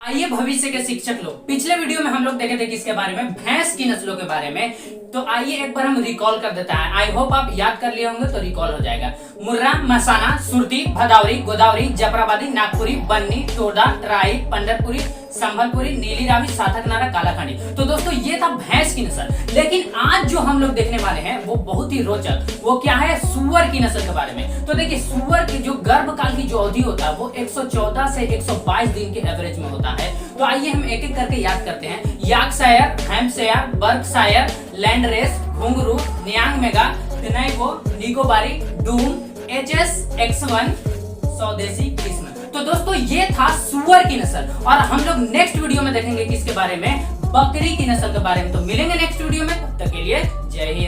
आइए भविष्य के शिक्षक लोग, पिछले वीडियो में हम लोग देखे थे किसके बारे में, भैंस की नस्लों के बारे में। तो आइए एक बार हम रिकॉल कर देते हैं। आई होप आप याद कर लिए होंगे तो रिकॉल हो जाएगा। मुर्रा, मसाना, सुरती, भदावरी, गोदावरी, जफराबादी, नागपुरी, बन्नी, टोडा, ट्राई, पंडरपुरी, संभलपुरी, नीली रावी, साथक नारा, कालाखंडी। तो दोस्तों ये था भैंस की नस्ल। लेकिन आज जो हम लोग देखने वाले हैं वो बहुत ही रोचक, वो क्या है, सुअर की नस्ल के बारे में। तो देखिए सुअर की जो गर्भकाल की जो अवधि होता है वो 114 से 122 दिन के एवरेज में होता है। तो आइए हम एक एक करके याद करते हैं। यार्कशायर, हैम्पशायर, बर्कशायर, लैंडरेस, घुंगरू, नियांग मेगा, तिनाइगो, निकोबारी, डूम, HS-X1, स्वदेशी किस्म। तो दोस्तों ये था सुअर की नस्ल, और हम लोग नेक्स्ट वीडियो में देखेंगे किसके बारे में, बकरी की नस्ल के बारे में। तो मिलेंगे नेक्स्ट वीडियो में, तब तक के लिए जय हिंद।